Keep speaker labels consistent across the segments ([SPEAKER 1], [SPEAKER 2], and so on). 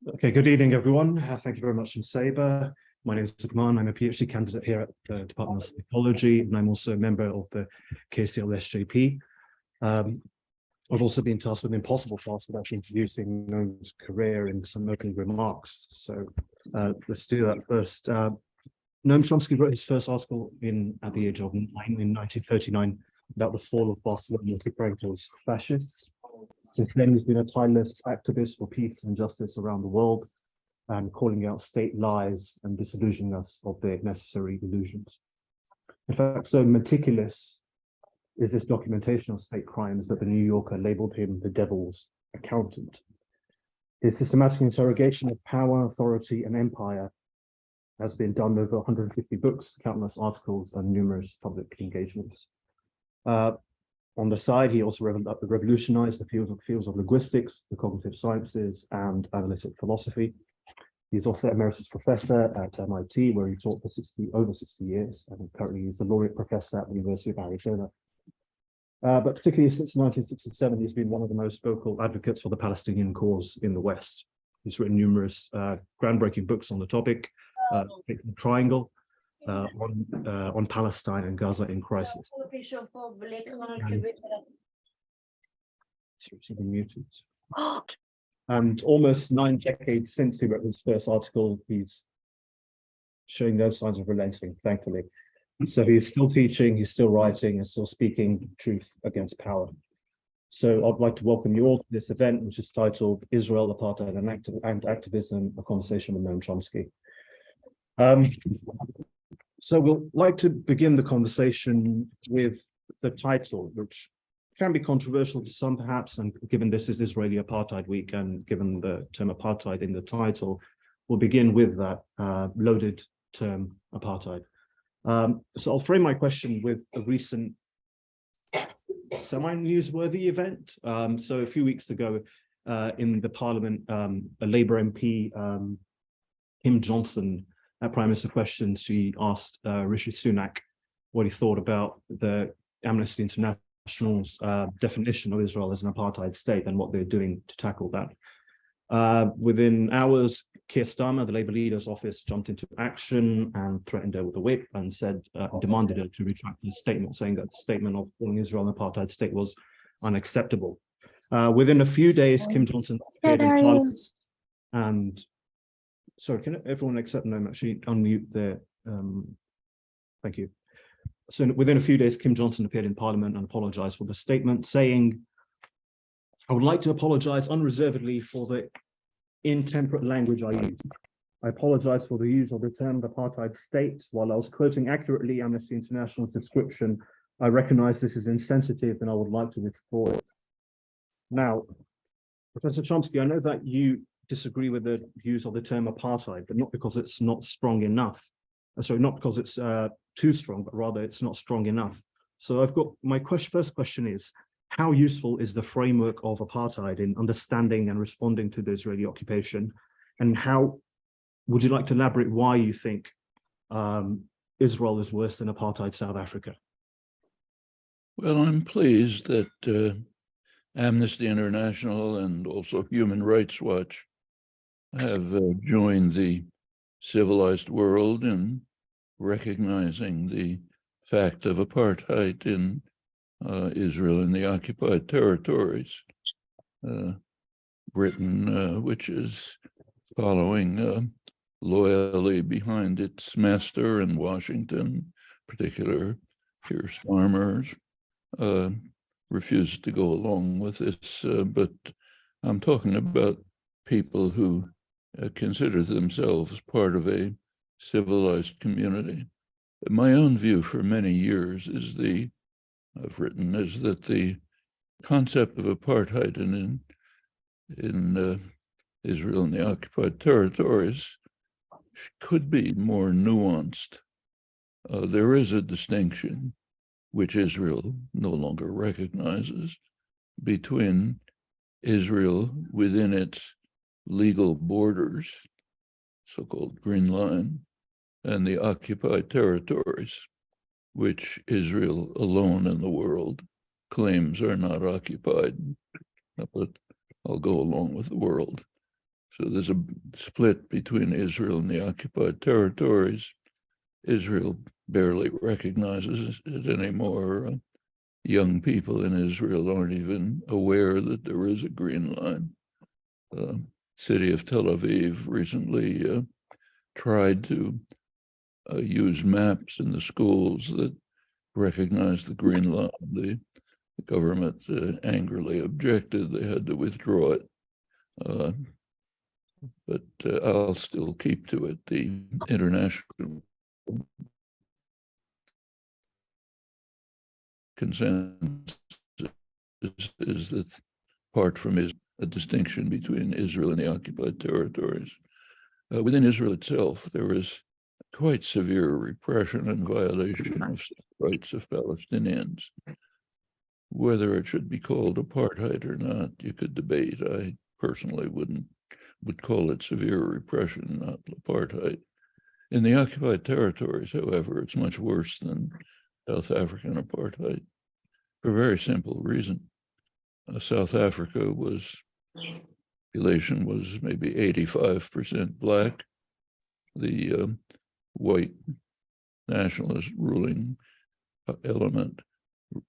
[SPEAKER 1] Okay, good evening, everyone. Thank you very much, Saber. My name is Sukman. I'm a PhD candidate here at the Department of Psychology, and I'm also a member of the KCL-SJP. I've also been tasked with the impossible task of actually introducing Noam's career in some opening remarks. So let's do that first. Noam Chomsky wrote his first article at the age of 9 in 1939 about the fall of Barcelona to Franco's fascists. Since then, he's been a tireless activist for peace and justice around the world and calling out state lies and disillusioning us of their necessary illusions. In fact, so meticulous is this documentation of state crimes that the New Yorker labeled him the devil's accountant. His systematic interrogation of power, authority, and empire has been done over 150 books, countless articles, and numerous public engagements. On the side, he also revolutionized the fields of linguistics, the cognitive sciences, and analytic philosophy. He's also emeritus professor at MIT, where he taught for over 60 years, and currently he's a laureate professor at the University of Arizona. But particularly since 1967, he's been one of the most vocal advocates for the Palestinian cause in the West. He's written numerous groundbreaking books on the topic, The Triangle, on Palestine and Gaza in crisis. And almost 9 decades since he wrote his first article, he's showing no signs of relenting, thankfully. So he's still teaching, he's still writing, and still speaking truth against power. So I'd like to welcome you all to this event, which is titled Israel, Apartheid and Activism, a conversation with Noam Chomsky. So we'll like to begin the conversation with the title, which can be controversial to some perhaps, and given this is Israeli Apartheid Week and given the term apartheid in the title, we'll begin with that loaded term apartheid. So I'll frame my question with a recent semi-newsworthy event. So a few weeks ago in the parliament, a Labour MP, Kim Johnson, at Prime Minister Questions, she asked Rishi Sunak what he thought about the Amnesty International's definition of Israel as an apartheid state and what they're doing to tackle that. Within hours, Keir Starmer, the Labour leader's office, jumped into action and threatened her with a whip and demanded her to retract the statement, saying that the statement of calling Israel an apartheid state was unacceptable. Within a few days, Kim Johnson appeared in Parliament and sorry, can everyone except Noam actually unmute their, thank you. So within a few days, Kim Johnson appeared in Parliament and apologized for the statement, saying, I would like to apologize unreservedly for the intemperate language I used. I apologize for the use of the term apartheid state. While I was quoting accurately Amnesty International's description, I recognize this is insensitive and I would like to withdraw it. Now, Professor Chomsky, I know that you disagree with the use of the term apartheid, but not because it's not strong enough. Sorry, not because it's too strong, but rather it's not strong enough. So I've got my first question is, how useful is the framework of apartheid in understanding and responding to the Israeli occupation? And how would you like to elaborate why you think Israel is worse than apartheid South Africa?
[SPEAKER 2] Well, I'm pleased that Amnesty International and also Human Rights Watch have joined the civilized world in recognizing the fact of apartheid in Israel and the occupied territories. Britain, which is following loyally behind its master in Washington, particular Keir Starmer's, refused to go along with this, but I'm talking about people who consider themselves part of a civilized community. My own view for many years is I've written is that the concept of apartheid in Israel and the occupied territories could be more nuanced. There is a distinction which Israel no longer recognizes between Israel within its legal borders, so-called Green Line, and the occupied territories, which Israel alone in the world claims are not occupied, but I'll go along with the world. So there's a split between Israel and the occupied territories. Israel barely recognizes it anymore. Young people in Israel aren't even aware that there is a green line. City of Tel Aviv recently tried to use maps in the schools that recognize the green line. The government angrily objected. They had to withdraw it. But I'll still keep to it. The international consensus is that, apart from a distinction between Israel and the occupied territories, within Israel itself, there is quite severe repression and violation of rights of Palestinians. Whether it should be called apartheid or not, you could debate. I personally would call it severe repression, not apartheid. In the occupied territories, however, it's much worse than South African apartheid for a very simple reason. South Africa population was maybe 85% Black. The white nationalist ruling element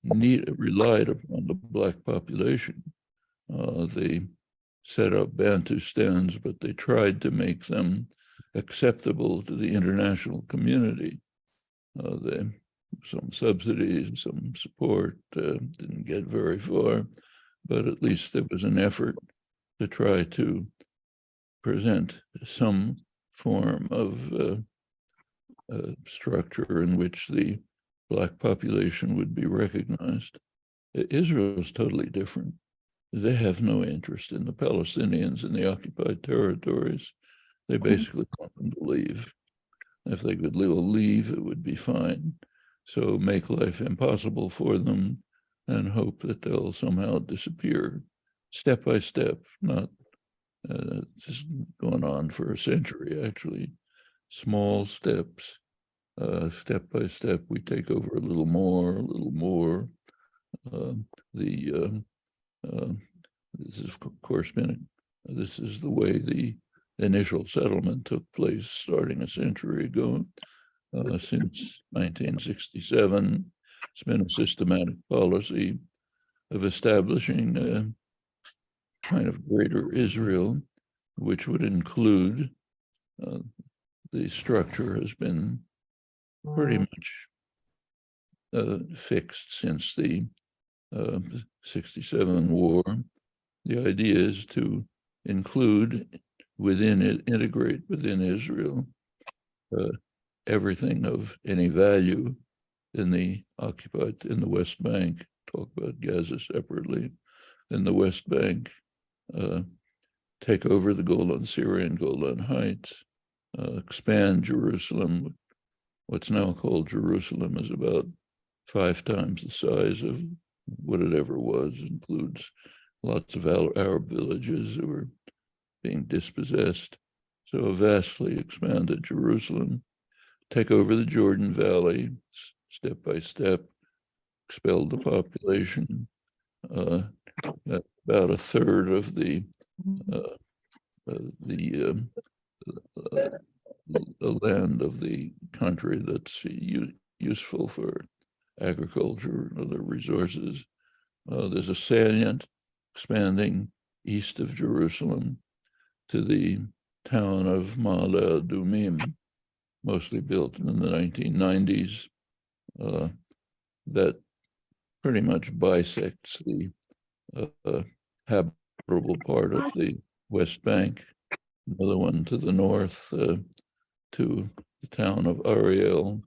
[SPEAKER 2] relied upon the Black population. They set up Bantustans, but they tried to make them acceptable to the international community. Some subsidies, some support, didn't get very far, but at least there was an effort to try to present some form of structure in which the Black population would be recognized. Israel is totally different. They have no interest in the Palestinians in the occupied territories. They basically want them to leave. If they could leave, it would be fine. So make life impossible for them and hope that they'll somehow disappear step by step, not just going on for a century, actually. Small steps, step by step, we take over a little more, a little more. This is, of course, this is the way the initial settlement took place starting a century ago. Since 1967, it's been a systematic policy of establishing a kind of greater Israel, which would include the structure has been pretty much fixed since the 67 war. The idea is to include within it, integrate within Israel, everything of any value in the West Bank. Talk about Gaza separately. In the West Bank, take over the Syrian Golan Heights, expand Jerusalem. What's now called Jerusalem is about 5 times the size of what it ever was. Includes lots of Arab villages that were being dispossessed. So a vastly expanded Jerusalem. Take over the Jordan Valley, step by step, expelled the population. About a third of the land of the country that's useful for agriculture and other resources. There's a salient expanding east of Jerusalem to the town of Ma'ale Adumim, mostly built in the 1990s, that pretty much bisects the habitable part of the West Bank. Another one to the north to the town of Ariel,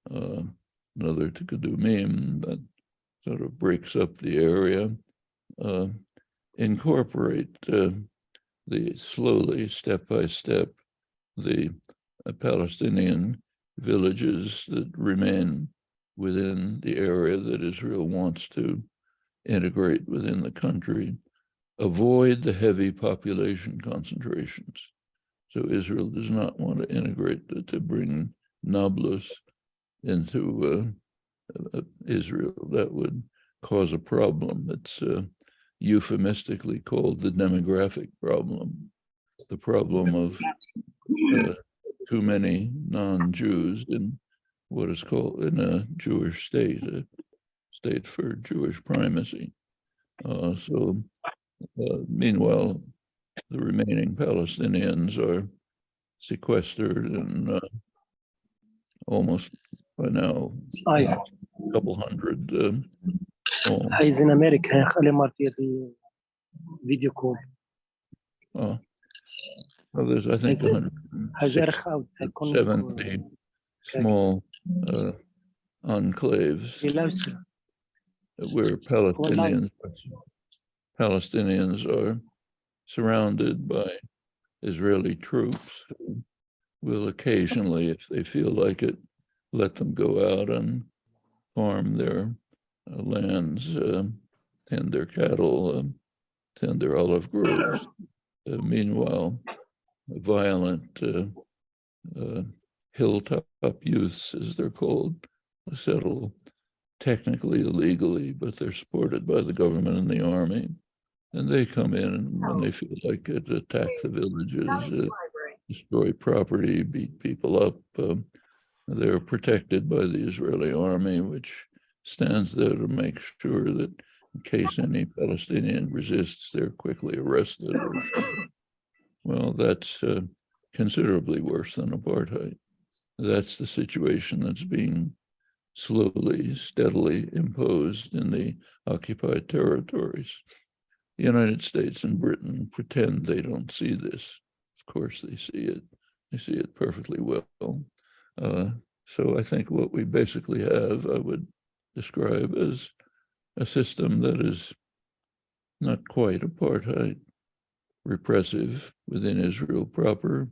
[SPEAKER 2] another to Kadumim, that sort of breaks up the area. Incorporate slowly, step by step, the Palestinian villages that remain within the area that Israel wants to integrate within the country. Avoid the heavy population concentrations. So Israel does not want to integrate, to bring Nablus into Israel. That would cause a problem. It's euphemistically called the demographic problem. the problem of too many non-Jews in what is called in a Jewish state, a state for Jewish primacy. Meanwhile, the remaining Palestinians are sequestered and almost by now a couple hundred homes.
[SPEAKER 3] He's in America. خلي مرتي the video call.
[SPEAKER 2] Well, there's, I think, 170 small enclaves where Palestinians are surrounded by Israeli troops who will occasionally, if they feel like it, let them go out and farm their lands, tend their cattle, tend their olive groves. Meanwhile, violent hilltop youths, as they're called, settle technically illegally, but they're supported by the government and the army. And they come in and when they feel like it, attack the villages, destroy property, beat people up. They're protected by the Israeli army, which stands there to make sure that in case any Palestinian resists, they're quickly arrested. Well, that's considerably worse than apartheid. That's the situation that's being slowly, steadily imposed in the occupied territories. The United States and Britain pretend they don't see this. Of course they see it. They see it perfectly well. So I think what we basically have, I would describe as a system that is not quite apartheid, repressive within Israel proper,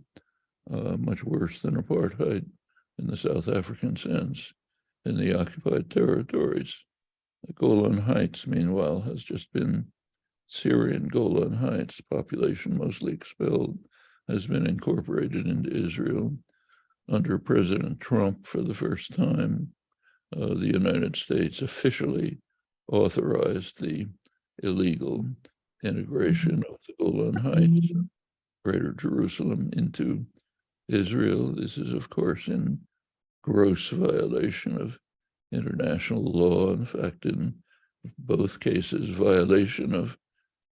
[SPEAKER 2] much worse than apartheid in the South African sense, in the occupied territories. The Golan Heights, meanwhile, has just been Syrian Golan Heights, population mostly expelled, has been incorporated into Israel. Under President Trump, for the first time, the United States officially authorized the illegal integration of the Golan Heights, Greater Jerusalem, into Israel. This is, of course, in gross violation of international law. In fact, in both cases, violation of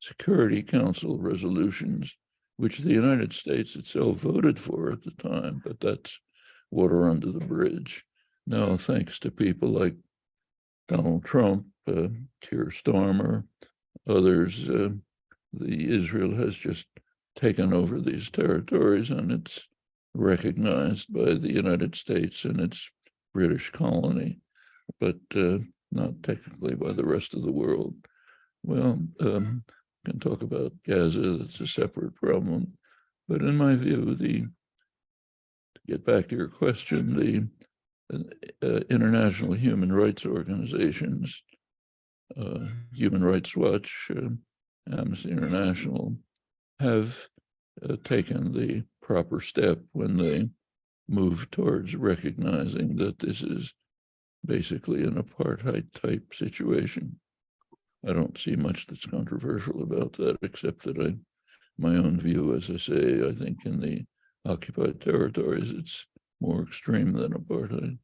[SPEAKER 2] Security Council resolutions, which the United States itself voted for at the time, but that's water under the bridge. Now, thanks to people like Donald Trump, Keir Starmer, others, Israel has just taken over these territories, and it's recognized by the United States and its British colony, but not technically by the rest of the world. Well, can talk about Gaza, that's a separate problem. But in my view, to get back to your question, the international human rights organizations, Human Rights Watch, Amnesty International, have taken the proper step when they move towards recognizing that this is basically an apartheid type situation. I don't see much that's controversial about that, except that my own view, as I say, I think in the occupied territories, it's more extreme than apartheid.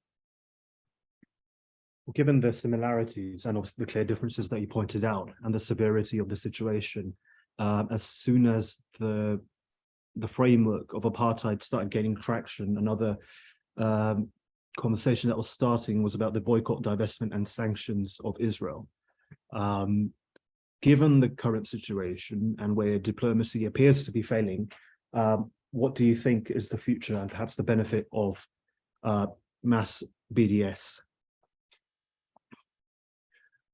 [SPEAKER 1] Well, given the similarities and also the clear differences that you pointed out and the severity of the situation, as soon as the framework of apartheid started gaining traction, another conversation that was starting was about the boycott, divestment, and sanctions of Israel. Given the current situation and where diplomacy appears to be failing, what do you think is the future and perhaps the benefit of mass BDS?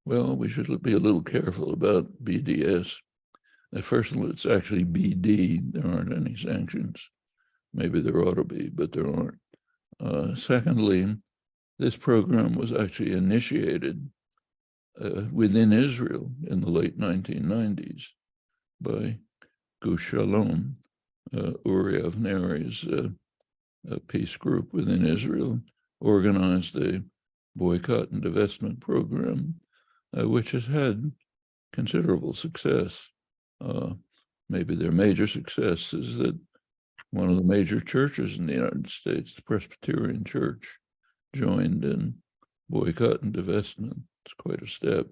[SPEAKER 2] Well, we should be a little careful about BDS. First of all, it's actually BD. There aren't any sanctions. Maybe there ought to be, but there aren't. Secondly, this program was actually initiated within Israel in the late 1990s by Gush Shalom, Uri Avneri's peace group within Israel, organized a boycott and divestment program, which has had considerable success. maybe their major success is that one of the major churches in the United States, the Presbyterian Church, joined in boycott and divestment. It's quite a step.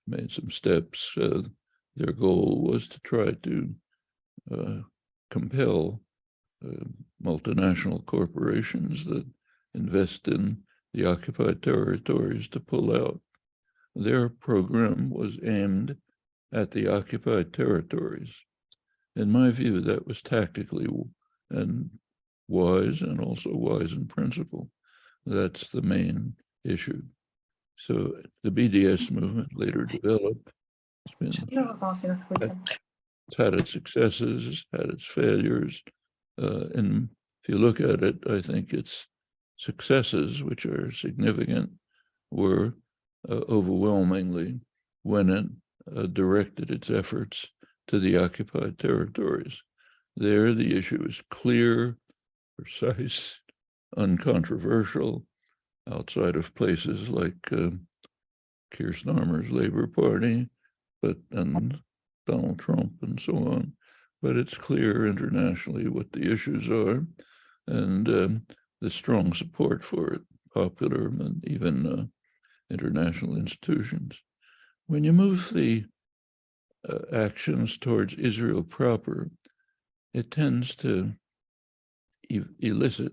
[SPEAKER 2] Made some steps. Their goal was to try to compel multinational corporations that invest in the occupied territories to pull out. Their program was aimed at the occupied territories. In my view, that was tactically and wise, and also wise in principle. That's the main issue. So the BDS movement later developed. It's had its successes, it's had its failures. And if you look at it, I think its successes, which are significant, were overwhelmingly when it directed its efforts to the occupied territories. There, the issue is clear, precise, uncontroversial, outside of places like Keir Starmer's Labour Party, and Donald Trump and so on. But it's clear internationally what the issues are, and the strong support for it, popular and even international institutions. When you move the actions towards Israel proper, it tends to elicit,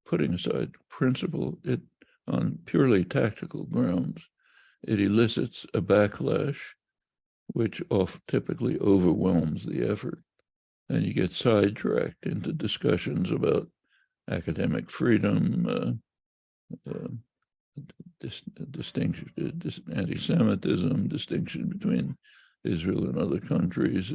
[SPEAKER 2] putting aside principle, it on purely tactical grounds, it elicits a backlash which typically overwhelms the effort. And you get sidetracked into discussions about academic freedom, anti-Semitism, distinction between Israel and other countries.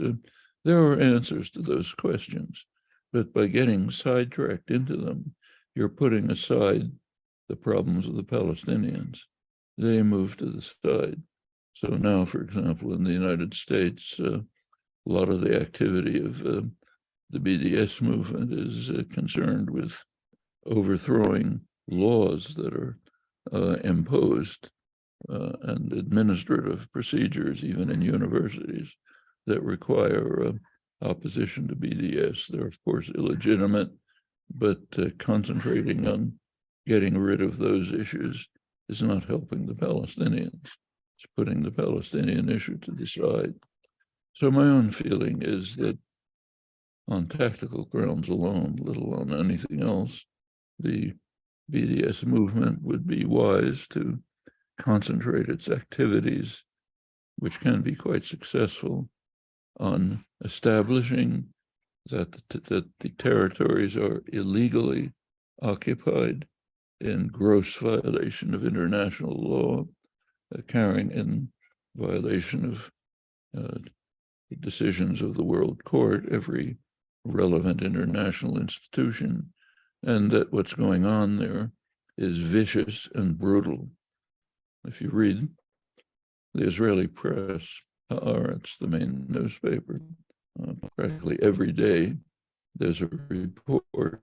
[SPEAKER 2] There are answers to those questions, but by getting sidetracked into them, you're putting aside the problems of the Palestinians. They move to the side. So now, for example, in the United States, a lot of the activity of the BDS movement is concerned with overthrowing laws that are imposed and administrative procedures, even in universities, that require opposition to BDS. They're, of course, illegitimate, but concentrating on getting rid of those issues is not helping the Palestinians. It's putting the Palestinian issue to the side. So my own feeling is that on tactical grounds alone, let alone anything else, the BDS movement would be wise to concentrate its activities, which can be quite successful, on establishing that the territories are illegally occupied in gross violation of international law, carrying in violation of the decisions of the World Court, every relevant international institution, and that what's going on there is vicious and brutal. If you read the Israeli press, Haaretz, the main newspaper, practically every day there's a report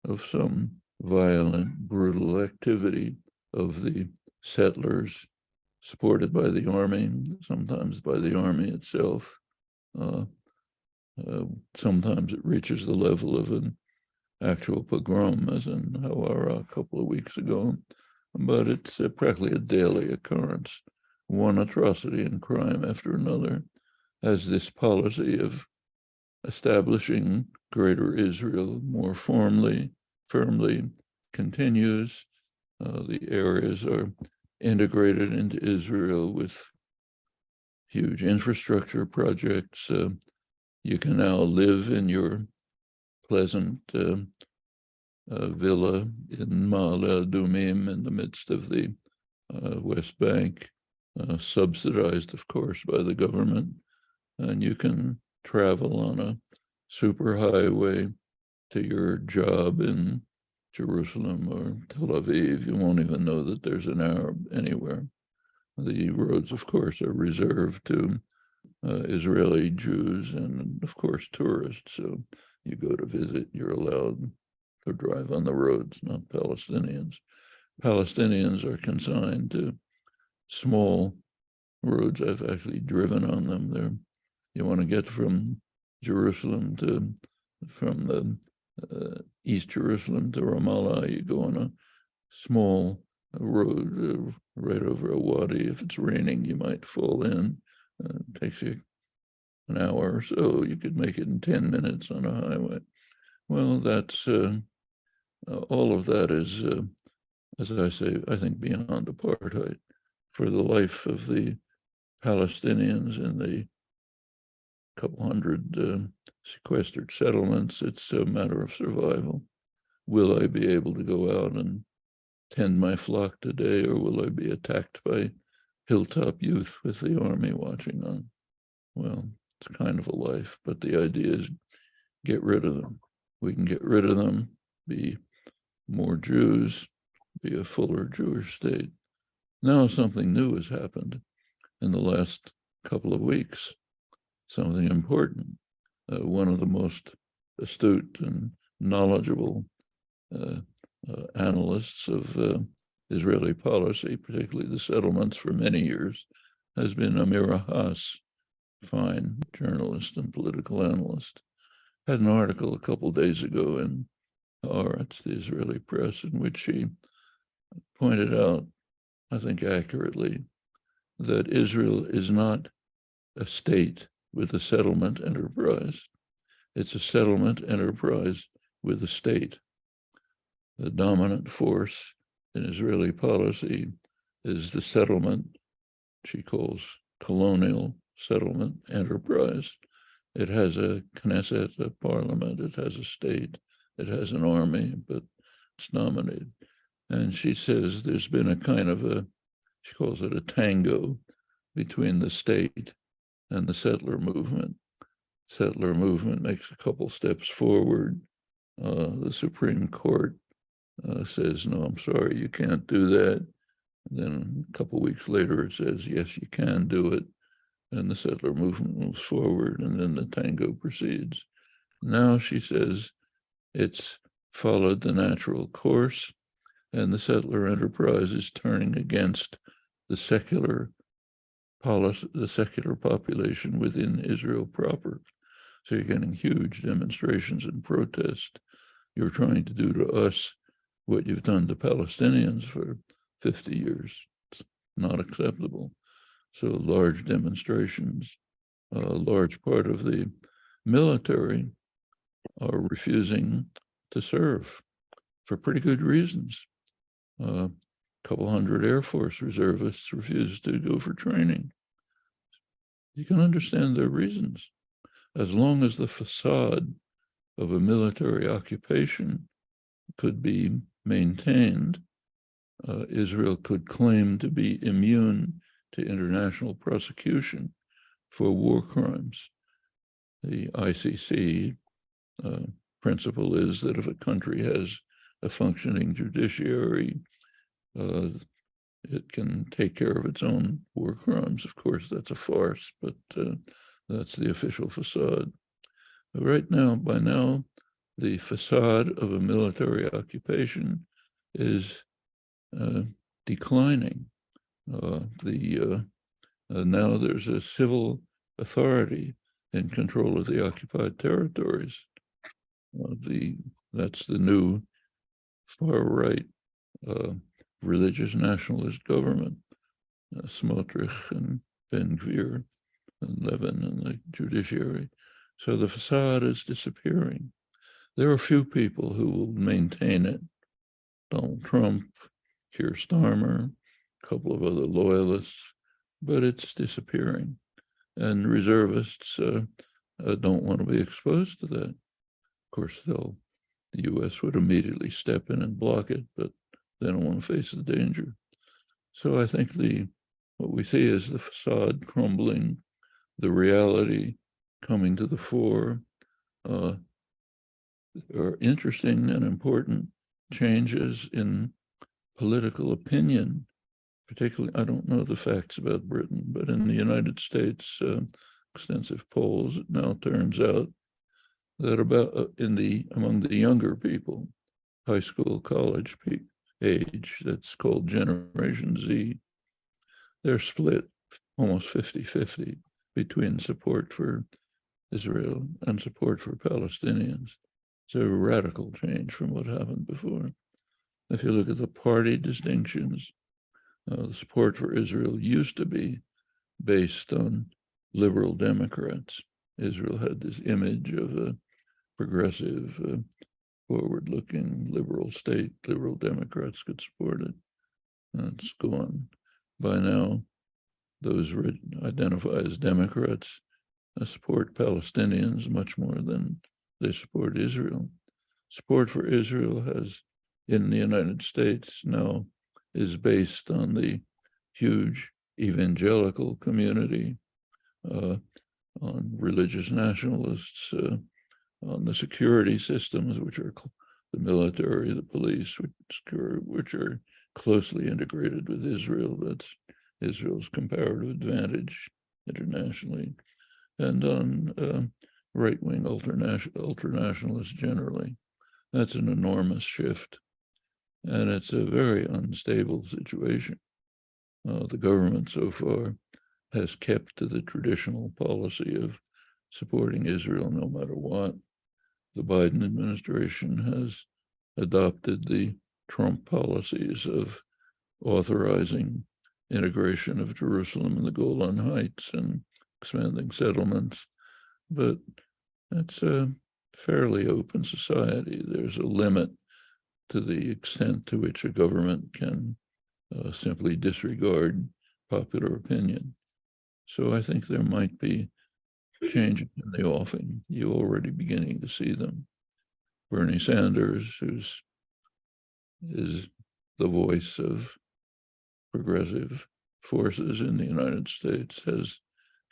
[SPEAKER 2] of some violent, brutal activity of the settlers, supported by the army, sometimes by the army itself. Sometimes it reaches the level of an actual pogrom, as in Hawara a couple of weeks ago, but it's practically a daily occurrence, one atrocity and crime after another, as this policy of establishing Greater Israel more firmly continues. The areas are integrated into Israel with huge infrastructure projects. You can now live in your pleasant villa in Ma'ale Adumim in the midst of the West Bank, subsidized, of course, by the government. And you can travel on a superhighway to your job in Jerusalem or Tel Aviv. You won't even know that there's an Arab anywhere. The roads, of course, are reserved to Israeli Jews and, of course, tourists. So you go to visit, you're allowed to drive on the roads, not Palestinians. Palestinians are consigned to small roads. I've actually driven on them. They're You want to get from Jerusalem from the East Jerusalem to Ramallah, you go on a small road right over a wadi. If it's raining, you might fall in. It takes you an hour or so. You could make it in 10 minutes on a highway. Well, that's all of that is, as I say, I think beyond apartheid. For the life of the Palestinians in the couple hundred sequestered settlements, it's a matter of survival. Will I be able to go out and tend my flock today, or will I be attacked by hilltop youth with the army watching on? Well, it's kind of a life, but the idea is get rid of them. We can get rid of them, be more Jews, be a fuller Jewish state. Now something new has happened in the last couple of weeks, something important. One of the most astute and knowledgeable analysts of Israeli policy, particularly the settlements for many years, has been Amira Haas, fine journalist and political analyst. Had an article a couple of days ago in Haaretz, the Israeli press, in which she pointed out, I think accurately, that Israel is not a state with a settlement enterprise. It's a settlement enterprise with a state. The dominant force in Israeli policy is the settlement, she calls colonial settlement enterprise. It has a Knesset, a parliament, it has a state, it has an army, but it's dominated. And she says there's been a kind of she calls it a tango between the state and the settler movement. Settler movement makes a couple steps forward. The Supreme Court says, no, I'm sorry, you can't do that. And then a couple of weeks later, it says, yes, you can do it. And the settler movement moves forward, and then the tango proceeds. Now she says it's followed the natural course, and the settler enterprise is turning against the secular policy, the secular population within Israel proper. So you're getting huge demonstrations and protest. You're trying to do to us what you've done to Palestinians for 50 years. It's not acceptable. So large demonstrations, a large part of the military are refusing to serve for pretty good reasons. A couple hundred Air Force reservists refuse to go for training. You can understand their reasons. As long as the facade of a military occupation could be maintained, Israel could claim to be immune to international prosecution for war crimes. The ICC principle is that if a country has a functioning judiciary, it can take care of its own war crimes. Of course, that's a farce, but that's the official facade. Right now, by now, the facade of a military occupation is declining. Now there's a civil authority in control of the occupied territories. That's the new far-right religious nationalist government, Smotrich and Ben Gvir and Levin and the judiciary. So the facade is disappearing. There are a few people who will maintain it. Donald Trump, Keir Starmer, a couple of other loyalists, but it's disappearing. And reservists don't want to be exposed to that. Of course, the US would immediately step in and block it, but they don't want to face the danger. So I think what we see is the facade crumbling, the reality coming to the fore. There are interesting and important changes in political opinion, particularly, I don't know the facts about Britain, but in the United States, extensive polls, it now turns out that among the younger people, high school, college age, that's called Generation Z, they're split almost 50-50 between support for Israel and support for Palestinians. It's a radical change from what happened before. If you look at the party distinctions, the support for Israel used to be based on liberal Democrats. Israel had this image of a progressive, forward-looking liberal state. Liberal Democrats could support it. It's gone. By now, those who identify as Democrats support Palestinians much more than they support Israel. Support for Israel has, in the United States now, is based on the huge evangelical community, on religious nationalists, on the security systems, which are the military, the police, which are closely integrated with Israel. That's Israel's comparative advantage internationally, and on right-wing ultranationalists generally. That's an enormous shift, and it's a very unstable situation. The government so far has kept to the traditional policy of supporting Israel no matter what. The Biden administration has adopted the Trump policies of authorizing integration of Jerusalem and the Golan Heights and expanding settlements. But it's a fairly open society. There's a limit to the extent to which a government can simply disregard popular opinion. So I think there might be changes in the offing. You're already beginning to see them. Bernie Sanders, is the voice of progressive forces in the United States, has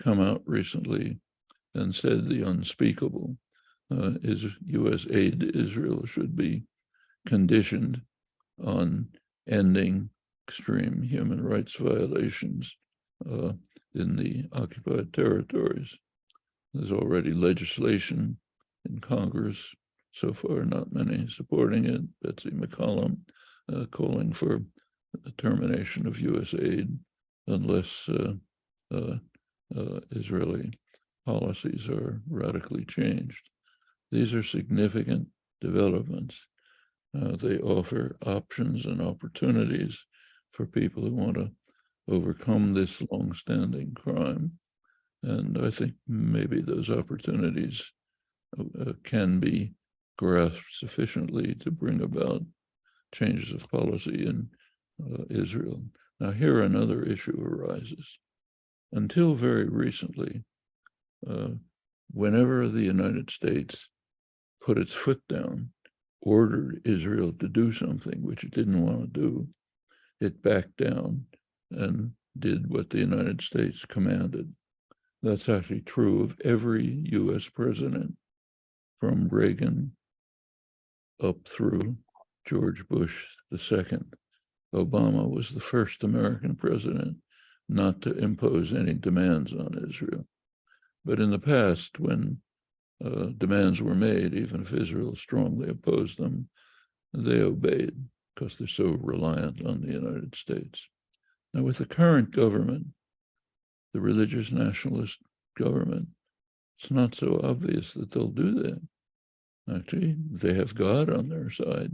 [SPEAKER 2] come out recently and said the unspeakable is U.S. aid to Israel should be conditioned on ending extreme human rights violations in the occupied territories. There's already legislation in Congress, so far not many supporting it. Betsy McCollum calling for the termination of U.S. aid unless Israeli policies are radically changed. These are significant developments. They offer options and opportunities for people who want to overcome this long-standing crime. And I think maybe those opportunities can be grasped sufficiently to bring about changes of policy in Israel. Now, here another issue arises. Until very recently, whenever the United States put its foot down, ordered Israel to do something which it didn't want to do, it backed down and did what the United States commanded. That's actually true of every US president, from Reagan up through George Bush II. Obama was the first American president not to impose any demands on Israel. But in the past, when demands were made, even if Israel strongly opposed them, they obeyed because they're so reliant on the United States. Now, with the current government, the religious nationalist government, it's not so obvious that they'll do that. Actually, they have God on their side.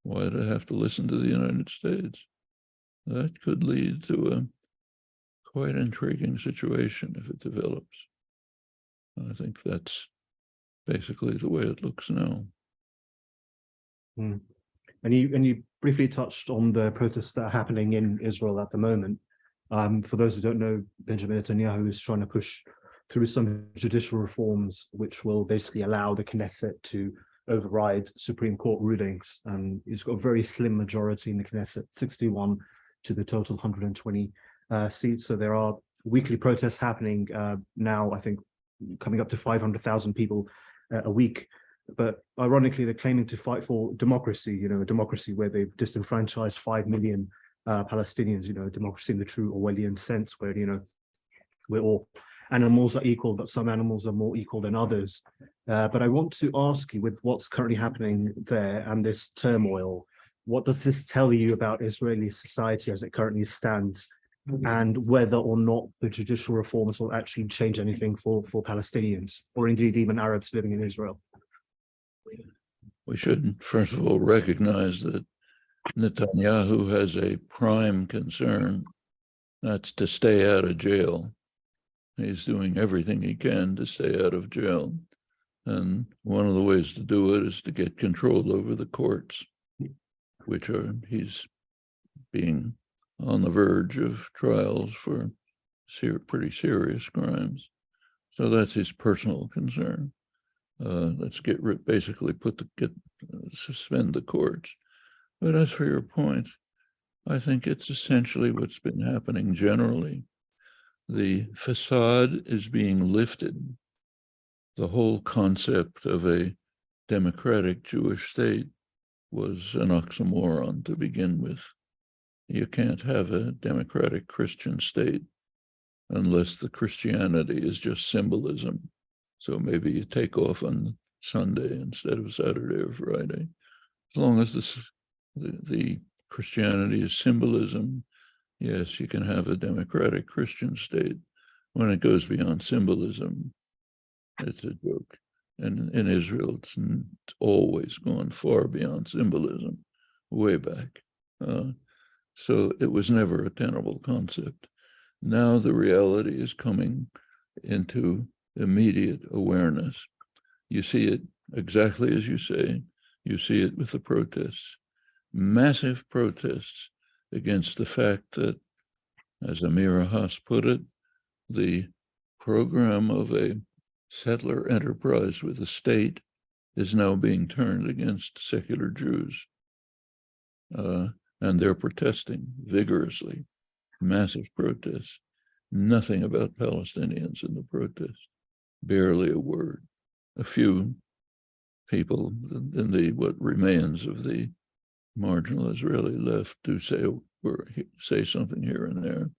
[SPEAKER 2] Why do they have to listen to the United States? That could lead to a quite intriguing situation if it develops. I think that's basically the way it looks now.
[SPEAKER 1] Mm. And you briefly touched on the protests that are happening in Israel at the moment. For those who don't know, Benjamin Netanyahu is trying to push through some judicial reforms, which will basically allow the Knesset to override Supreme Court rulings. And he's got a very slim majority in the Knesset, 61 to the total 120 seats. So there are weekly protests happening now, I think, coming up to 500,000 people a week. But ironically, they're claiming to fight for democracy, a democracy where they've disenfranchised 5 million Palestinians, democracy in the true Orwellian sense, where, we're all animals are equal, but some animals are more equal than others. But I want to ask you, with what's currently happening there and this turmoil, what does this tell you about Israeli society as it currently stands? and whether or not the judicial reforms will actually change anything for Palestinians, or indeed even Arabs living in Israel?
[SPEAKER 2] We should, first of all, recognize that Netanyahu has a prime concern. That's to stay out of jail. He's doing everything he can to stay out of jail. And one of the ways to do it is to get control over the courts, which he's being on the verge of trials for pretty serious crimes. So that's his personal concern. Let's basically suspend the courts. But as for your point, I think it's essentially what's been happening generally. The facade is being lifted. The whole concept of a democratic Jewish state was an oxymoron to begin with. You can't have a democratic Christian state unless the Christianity is just symbolism. So maybe you take off on Sunday instead of Saturday or Friday. As long as the Christianity is symbolism, yes, you can have a democratic Christian state. When it goes beyond symbolism, it's a joke. And in Israel, it's always gone far beyond symbolism, way back. So it was never a tenable concept. Now the reality is coming into immediate awareness. You see it exactly as you say. You see it with the protests. Massive protests against the fact that, as Amira Haas put it, the program of a settler enterprise with the state is now being turned against secular Jews. And they're protesting vigorously, massive protests. Nothing about Palestinians in the protest, barely a word. A few people in what remains of the marginal Israeli left do say something here and there,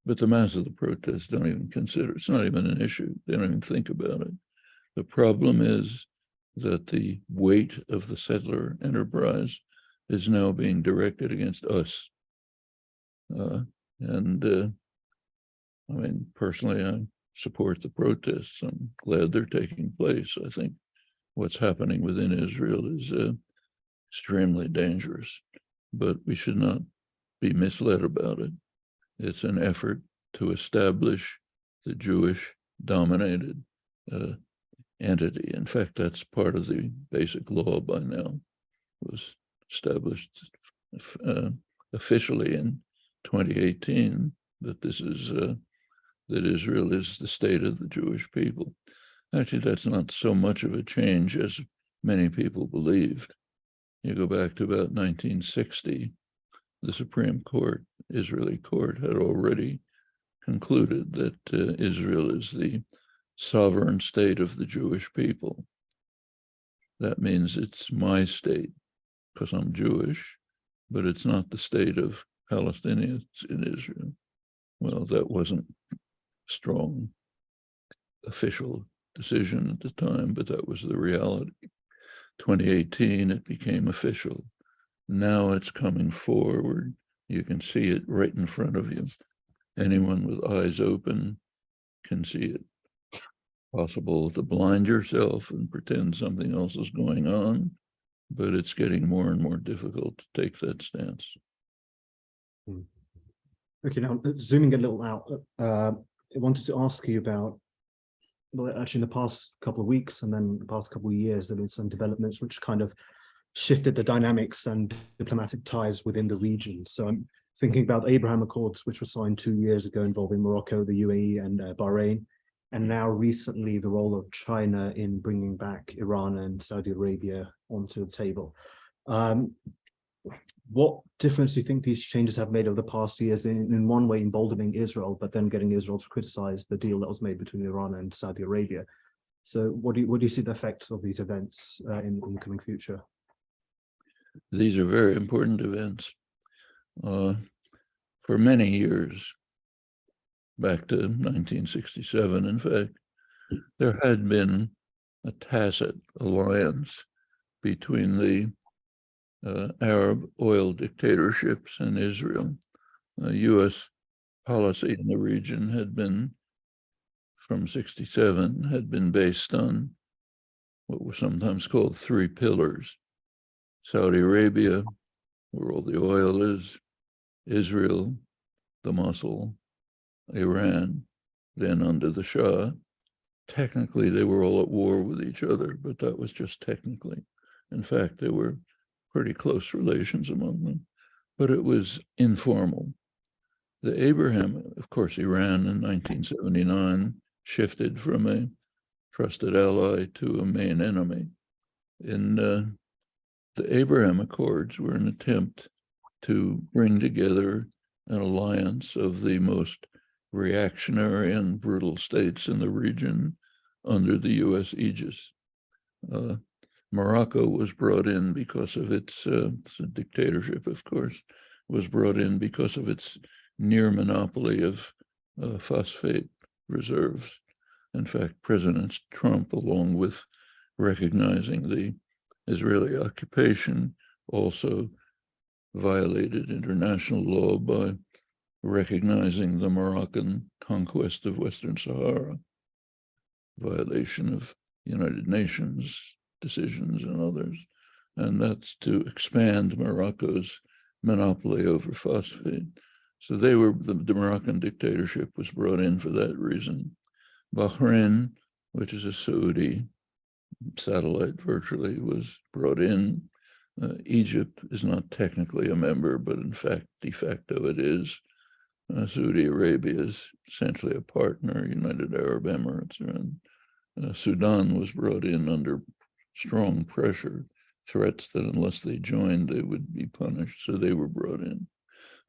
[SPEAKER 2] but the mass of the protests don't even consider, it's not even an issue. They don't even think about it. The problem is that the weight of the settler enterprise is now being directed against us. I mean, personally, I support the protests. I'm glad they're taking place. I think what's happening within Israel is extremely dangerous, but we should not be misled about it. It's an effort to establish the Jewish-dominated entity. In fact, that's part of the basic law by now. It was established officially in 2018 that this is that Israel is the state of the Jewish people. Actually, that's not so much of a change as many people believed. You go back to about 1960, the Supreme Court, Israeli court, had already concluded that Israel is the sovereign state of the Jewish people. That means it's my state because I'm Jewish, but it's not the state of Palestinians in Israel. Well, that wasn't a strong official decision at the time, but that was the reality. 2018, it became official. Now it's coming forward. You can see it right in front of you. Anyone with eyes open can see it. Possible to blind yourself and pretend something else is going on, but it's getting more and more difficult to take that stance.
[SPEAKER 1] Okay, now zooming a little out, I wanted to ask you about, well, actually in the past couple of weeks and then the past couple of years, there have been some developments which kind of shifted the dynamics and diplomatic ties within the region. So I'm thinking about the Abraham Accords, which were signed 2 years ago involving Morocco, the UAE and Bahrain. And now recently the role of China in bringing back Iran and Saudi Arabia onto the table. What difference do you think these changes have made over the past years in one way emboldening Israel, but then getting Israel to criticize the deal that was made between Iran and Saudi Arabia? So what do you see the effects of these events in the coming future?
[SPEAKER 2] These are very important events. For many years, back to 1967, in fact, there had been a tacit alliance between the Arab oil dictatorships and Israel. U.S. policy in the region had been, from 1967, had been based on what were sometimes called three pillars: Saudi Arabia, where all the oil is; Israel, the muscle; Iran, then under the Shah. Technically, they were all at war with each other, but that was just technically. In fact, there were pretty close relations among them, but it was informal. The Abraham, of course, Iran in 1979 shifted from a trusted ally to a main enemy. In the Abraham Accords were an attempt to bring together an alliance of the most reactionary and brutal states in the region under the US aegis. Morocco was brought in because of its dictatorship, of course, was brought in because of its near monopoly of phosphate reserves. In fact, President Trump, along with recognizing the Israeli occupation, also violated international law by recognizing the Moroccan conquest of Western Sahara, violation of United Nations decisions and others. And that's to expand Morocco's monopoly over phosphate. So they were, the Moroccan dictatorship was brought in for that reason. Bahrain, which is a Saudi satellite virtually, was brought in. Egypt is not technically a member, but in fact, de facto it is. Saudi Arabia is essentially a partner, United Arab Emirates, and Sudan was brought in under strong pressure, threats that unless they joined, they would be punished, so they were brought in.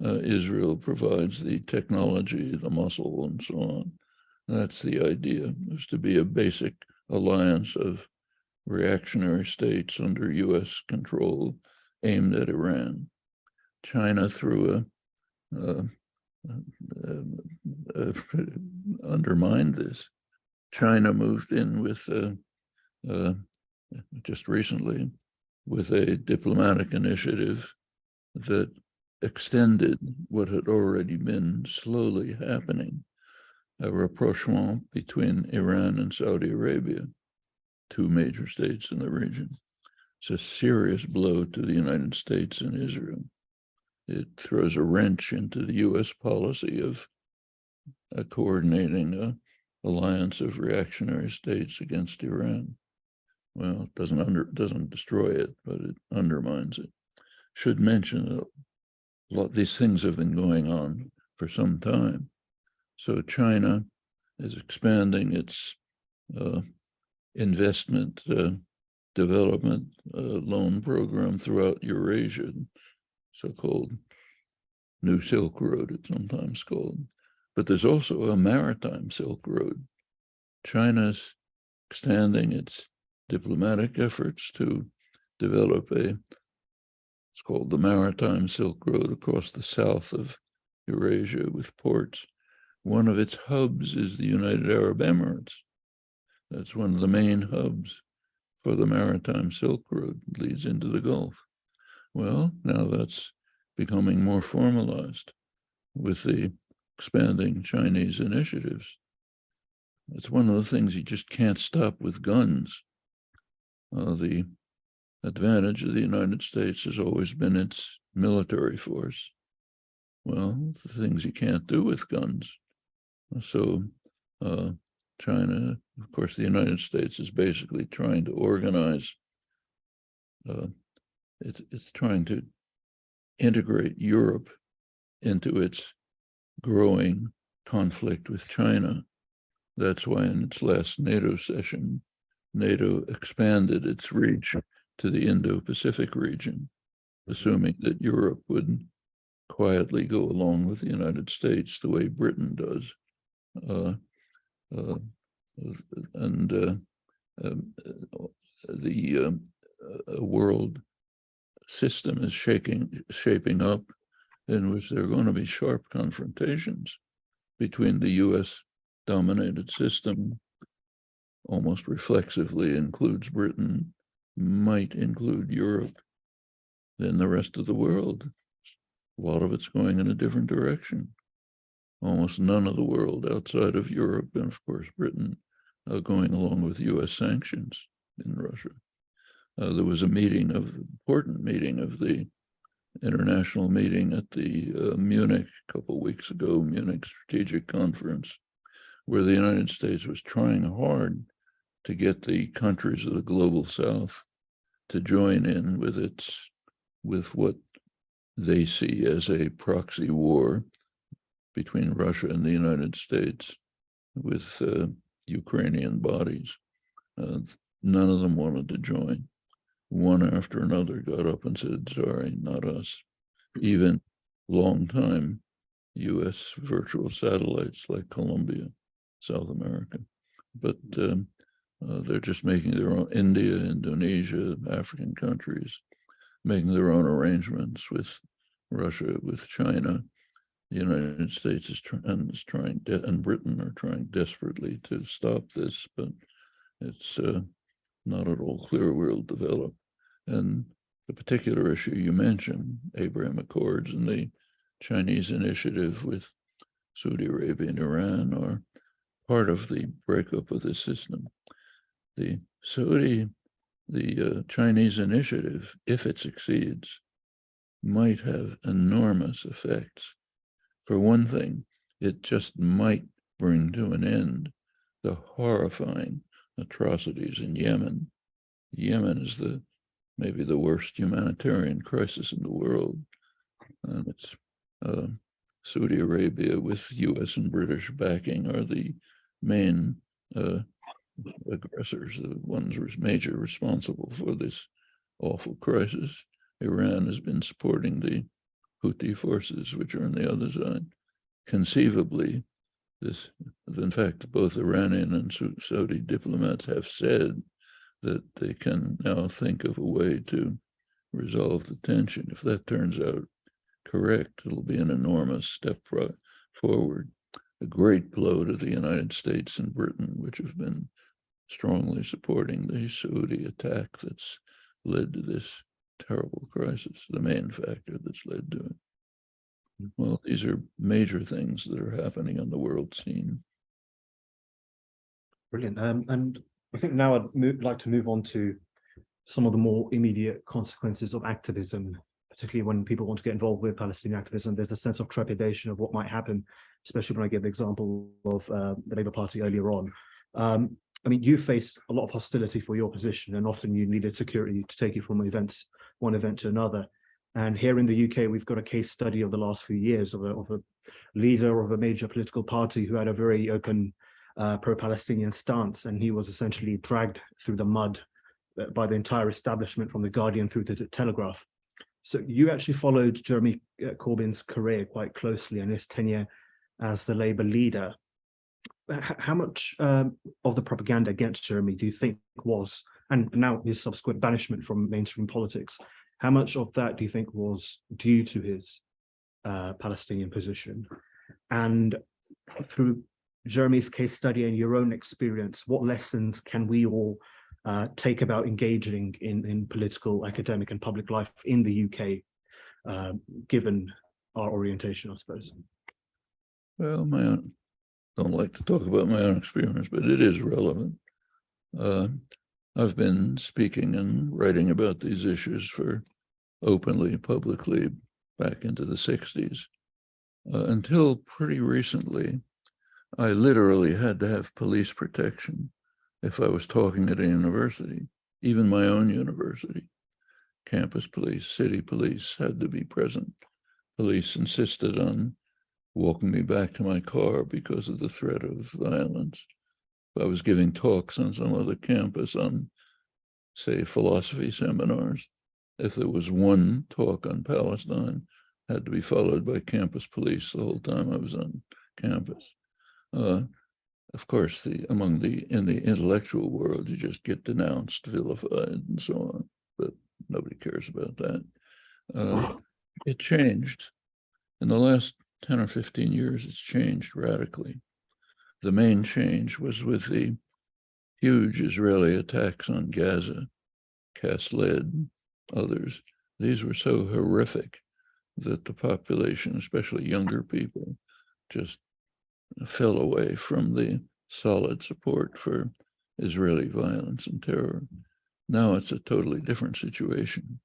[SPEAKER 2] Israel provides the technology, the muscle, and so on. That's the idea. It was to be a basic alliance of reactionary states under US control aimed at Iran. China, through undermined this. China moved in with, just recently, with a diplomatic initiative that extended what had already been slowly happening, a rapprochement between Iran and Saudi Arabia, two major states in the region. It's a serious blow to the United States and Israel. It throws a wrench into the US policy of coordinating an alliance of reactionary states against Iran. Well, it doesn't destroy it, but it undermines it. Should mention that a lot of these things have been going on for some time. So China is expanding its investment development loan program throughout Eurasia, so-called New Silk Road, it's sometimes called. But there's also a maritime Silk Road. China's extending its diplomatic efforts to develop it's called the Maritime Silk Road across the south of Eurasia with ports. One of its hubs is the United Arab Emirates. That's one of the main hubs for the Maritime Silk Road, leads into the Gulf. Well, now that's becoming more formalized with the expanding Chinese initiatives. It's one of the things you just can't stop with guns. The advantage of the United States has always been its military force. Well, the things you can't do with guns. So China, of course, the United States is basically trying to organize, it's trying to integrate Europe into its growing conflict with China. That's why in its last NATO session, NATO expanded its reach to the Indo-Pacific region, assuming that Europe would quietly go along with the United States the way Britain does. The world system is shaping up in which there are going to be sharp confrontations between the US dominated system, almost reflexively includes Britain, might include Europe, then the rest of the world. A lot of it's going in a different direction. almost none of the world outside of Europe and, of course, Britain, going along with US sanctions in Russia. There was a important meeting of the international meeting at the Munich a couple of weeks ago, Munich Strategic Conference, where the United States was trying hard to get the countries of the global South to join in with what they see as a proxy war between Russia and the United States with Ukrainian bodies. None of them wanted to join. One after another got up and said, sorry, not us. Even long-time US virtual satellites like Colombia, South America. But they're just making their own, India, Indonesia, African countries, making their own arrangements with Russia, with China. The United States is trying, and Britain are trying desperately to stop this, but it's not at all clear where it'll develop. And the particular issue you mentioned, Abraham Accords and the Chinese initiative with Saudi Arabia and Iran, are part of the breakup of the system. The Chinese initiative, if it succeeds, might have enormous effects. For one thing, it just might bring to an end the horrifying atrocities in Yemen. Yemen is maybe the worst humanitarian crisis in the world. And it's Saudi Arabia with US and British backing are the main aggressors, the ones major responsible for this awful crisis. Iran has been supporting the Houthi forces, which are on the other side. Conceivably, in fact, both Iranian and Saudi diplomats have said that they can now think of a way to resolve the tension. If that turns out correct, it'll be an enormous step forward, a great blow to the United States and Britain, which have been strongly supporting the Saudi attack that's led to this terrible crisis, the main factor that's led to it. Well, these are major things that are happening on the world scene.
[SPEAKER 1] Brilliant. And I think now I'd like to move on to some of the more immediate consequences of activism, particularly when people want to get involved with Palestinian activism. There's a sense of trepidation of what might happen, especially when I give the example of the Labour Party earlier on. I mean, you faced a lot of hostility for your position, and often you needed security to take you from one event to another. And here in the UK, we've got a case study of the last few years of a leader of a major political party who had a very open pro-Palestinian stance, and he was essentially dragged through the mud by the entire establishment, from the Guardian through to the Telegraph. So you actually followed Jeremy Corbyn's career quite closely and his tenure as the Labour leader. How much of the propaganda against Jeremy do you think was, and now his subsequent banishment from mainstream politics, how much of that do you think was due to his Palestinian position? And through Jeremy's case study and your own experience, what lessons can we all take about engaging in political, academic and public life in the UK, given our orientation, I suppose?
[SPEAKER 2] Well, don't like to talk about my own experience, but it is relevant. I've been speaking and writing about these issues openly, publicly, back into the 60s. Until pretty recently, I literally had to have police protection if I was talking at a university, even my own university. Campus police, city police had to be present. Police insisted on walking me back to my car because of the threat of violence. If I was giving talks on some other campus on, say, philosophy seminars, if there was one talk on Palestine, it had to be followed by campus police the whole time I was on campus. Of course, in the intellectual world, you just get denounced, vilified, and so on, but nobody cares about that. It changed. In the last 10 or 15 years, it's changed radically. The main change was with the huge Israeli attacks on Gaza, Cast Lead, others. These were so horrific that the population, especially younger people, just fell away from the solid support for Israeli violence and terror. Now it's a totally different situation.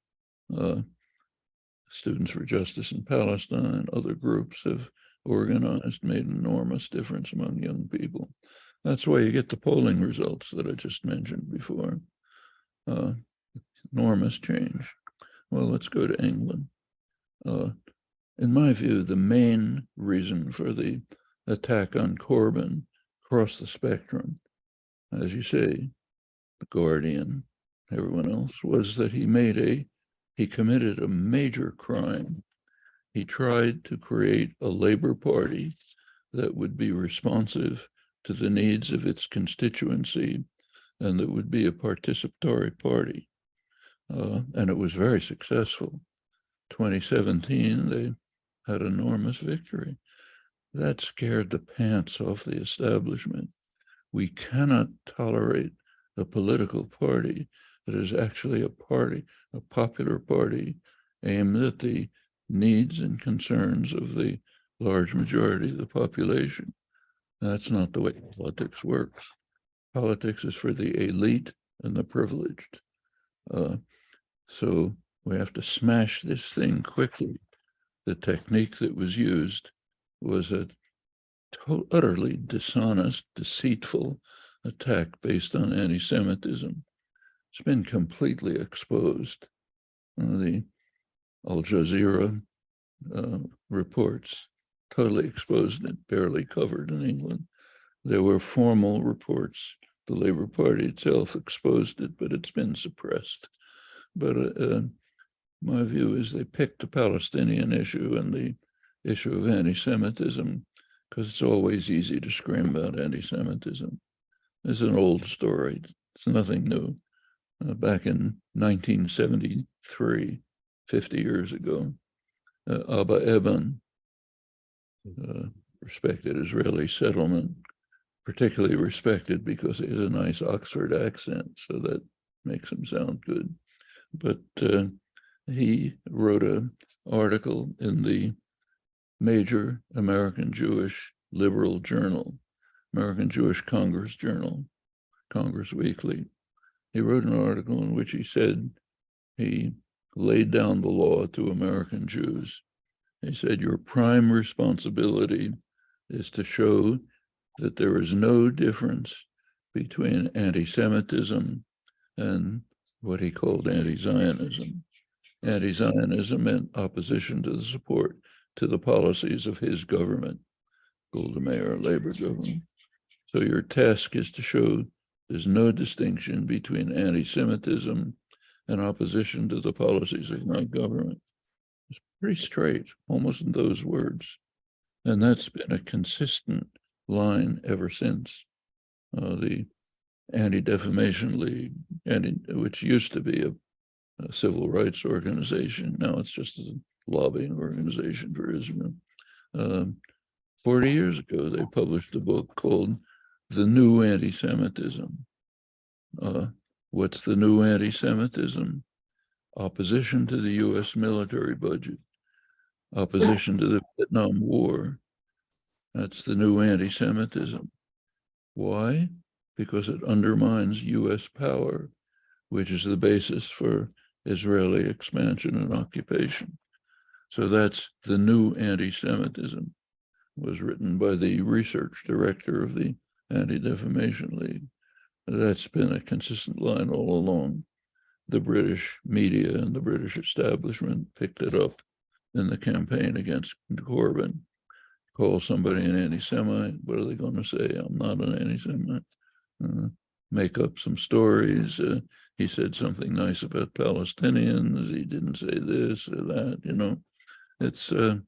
[SPEAKER 2] Students for Justice in Palestine and other groups have organized, made an enormous difference among young people. That's why you get the polling results that I just mentioned before. Enormous change. Well, let's go to England. In my view, the main reason for the attack on Corbyn across the spectrum, as you say, The Guardian, everyone else, was that he committed a major crime. He tried to create a Labour Party that would be responsive to the needs of its constituency and that would be a participatory party. And it was very successful. 2017, they had enormous victory. That scared the pants off the establishment. We cannot tolerate a political party that is actually a party, a popular party aimed at the needs and concerns of the large majority of the population. That's not the way politics works. Politics is for the elite and the privileged. So we have to smash this thing quickly. The technique that was used was a utterly dishonest, deceitful attack based on anti-Semitism. It's been completely exposed. The Al Jazeera reports totally exposed it, barely covered in England. There were formal reports. The Labour Party itself exposed it, but it's been suppressed. But my view is they picked the Palestinian issue and the issue of anti-Semitism because it's always easy to scream about anti-Semitism. It's an old story. It's nothing new. Back in 1973, 50 years ago, Abba Eban, respected Israeli settlement, particularly respected because he has a nice Oxford accent, so that makes him sound good. But he wrote an article in the major American Jewish liberal journal, American Jewish Congress Journal, Congress Weekly. He wrote an article in which he said he laid down the law to American Jews. He said, your prime responsibility is to show that there is no difference between anti-Semitism and what he called anti-Zionism. Anti-Zionism meant opposition to the support to the policies of his government, Golda Meir Labor government. So your task is to show there's no distinction between anti-Semitism and opposition to the policies of my government. It's pretty straight, almost in those words. And that's been a consistent line ever since. The Anti-Defamation League, which used to be a civil rights organization, now it's just a lobbying organization for Israel. 40 years ago, they published a book called The New Anti-Semitism. What's the new anti-Semitism? Opposition to the US military budget, opposition to the Vietnam War. That's the new anti-Semitism. Why? Because it undermines US power, which is the basis for Israeli expansion and occupation. So that's the new anti-Semitism. Was written by the research director of the Anti-Defamation League. That's been a consistent line all along. The British media and the British establishment picked it up in the campaign against Corbyn. Call somebody an anti-Semite, what are they going to say? I'm not an anti-Semite. Make up some stories. He said something nice about Palestinians. He didn't say this or that, you know. It's a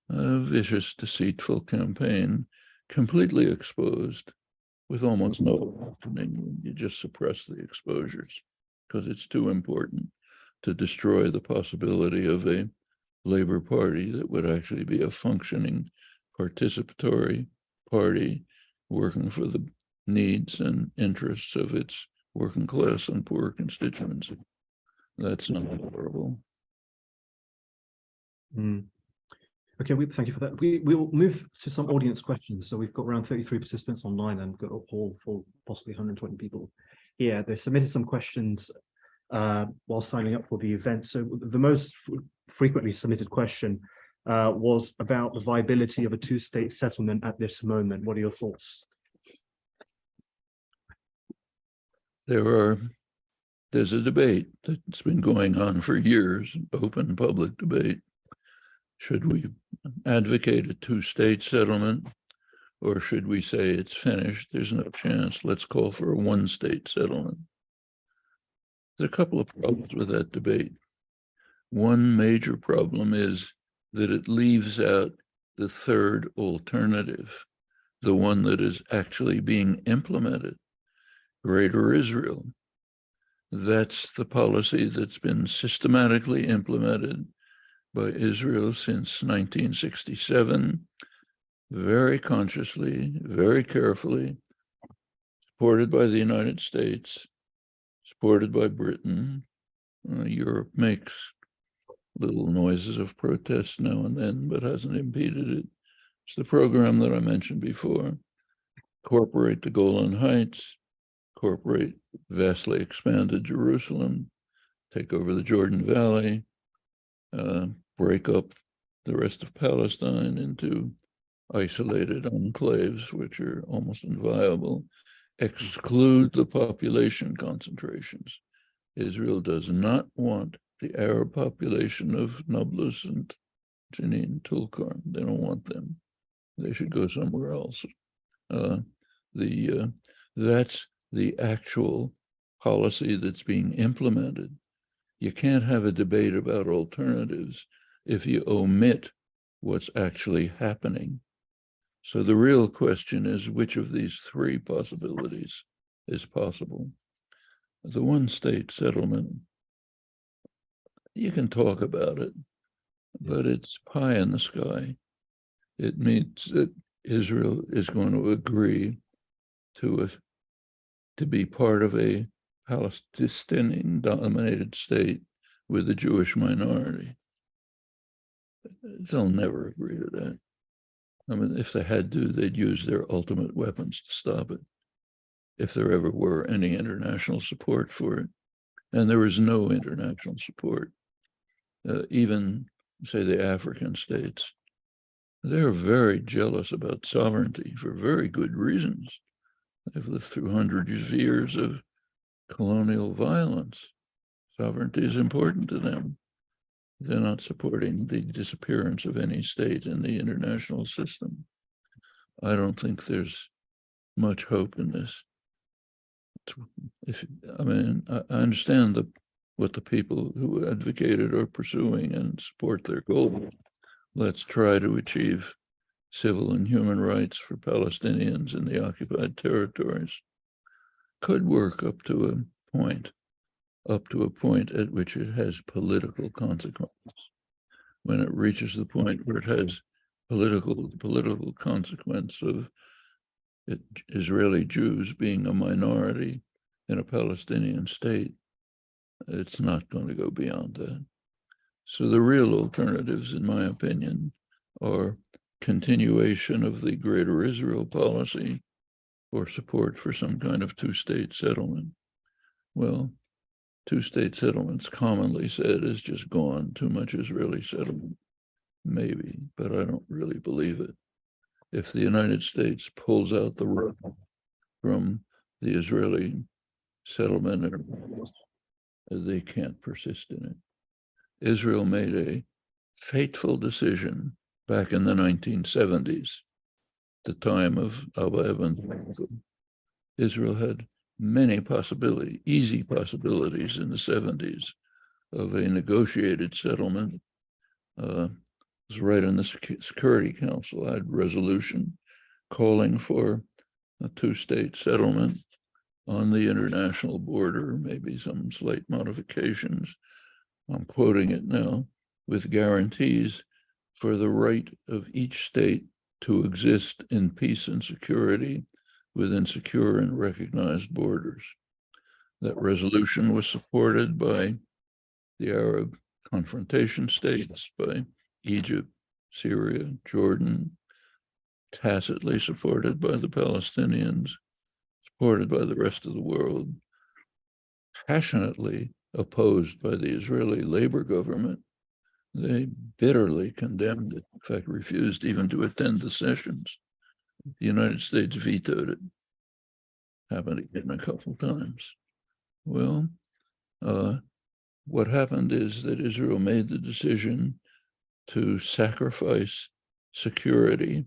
[SPEAKER 2] vicious, deceitful campaign, completely exposed with almost no opening. You just suppress the exposures because it's too important to destroy the possibility of a Labour Party that would actually be a functioning, participatory party working for the needs and interests of its working class and poor constituency. That's not horrible.
[SPEAKER 1] Okay, thank you for that. We will move to some audience questions. So we've got around 33 participants online and got a hall for possibly 120 people here. They submitted some questions while signing up for the event. So the most frequently submitted question was about the viability of a two-state settlement at this moment. What are your thoughts?
[SPEAKER 2] There's a debate that's been going on for years, open public debate. Should we advocate a two-state settlement, or should we say it's finished, there's no chance, let's call for a one-state settlement? There's a couple of problems with that debate. One major problem is that it leaves out the third alternative, the one that is actually being implemented, Greater Israel. That's the policy that's been systematically implemented by Israel since 1967, very consciously, very carefully, supported by the United States, supported by Britain. Europe makes little noises of protest now and then, but hasn't impeded it. It's the program that I mentioned before. Incorporate the Golan Heights, incorporate vastly expanded Jerusalem, take over the Jordan Valley, break up the rest of Palestine into isolated enclaves, which are almost inviolable, exclude the population concentrations. Israel does not want the Arab population of Nablus and Jenin, Tulkarm. They don't want them. They should go somewhere else. That's the actual policy that's being implemented. You can't have a debate about alternatives if you omit what's actually happening. So the real question is, which of these three possibilities is possible? The one-state settlement, you can talk about it, but it's pie in the sky. It means that Israel is going to agree to be part of a Palestinian-dominated state with a Jewish minority. They'll never agree to that. I mean, if they had to, they'd use their ultimate weapons to stop it, if there ever were any international support for it. And there is no international support. Even, say, the African states, they're very jealous about sovereignty for very good reasons. They've lived through hundreds of years of colonial violence. Sovereignty is important to them. They're not supporting the disappearance of any state in the international system. I don't think there's much hope in this. I understand what the people who advocated are pursuing and support their goals. Let's try to achieve civil and human rights for Palestinians in the occupied territories. Could work up to a point at which it has political consequences. When it reaches the point where it has political consequence of Israeli Jews being a minority in a Palestinian state, it's not going to go beyond that. So the real alternatives, in my opinion, are continuation of the Greater Israel policy or support for some kind of two-state settlement. Well, two-state settlements commonly said is just gone, too much Israeli settlement. Maybe, but I don't really believe it. If the United States pulls out the rug from the Israeli settlement, they can't persist in it. Israel made a fateful decision back in the 1970s, the time of Abba Eban. Israel had many easy possibilities in the 70s of a negotiated settlement. It was right in the Security Council. I had a resolution calling for a two-state settlement on the international border, maybe some slight modifications. I'm quoting it now, with guarantees for the right of each state to exist in peace and security within secure and recognized borders. That resolution was supported by the Arab confrontation states, by Egypt, Syria, Jordan, tacitly supported by the Palestinians, supported by the rest of the world, passionately opposed by the Israeli Labor government. They bitterly condemned it, in fact, refused even to attend the sessions. The United States vetoed it. Happened again a couple of times. Well, what happened is that Israel made the decision to sacrifice security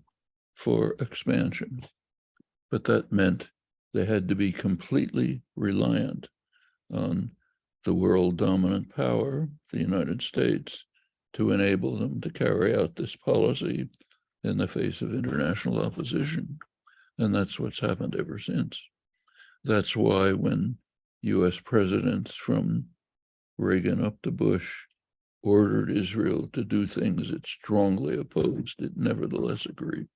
[SPEAKER 2] for expansion. But that meant they had to be completely reliant on the world dominant power, the United States, to enable them to carry out this policy in the face of international opposition. And that's what's happened ever since. That's why when US presidents from Reagan up to Bush ordered Israel to do things it strongly opposed, it nevertheless agreed.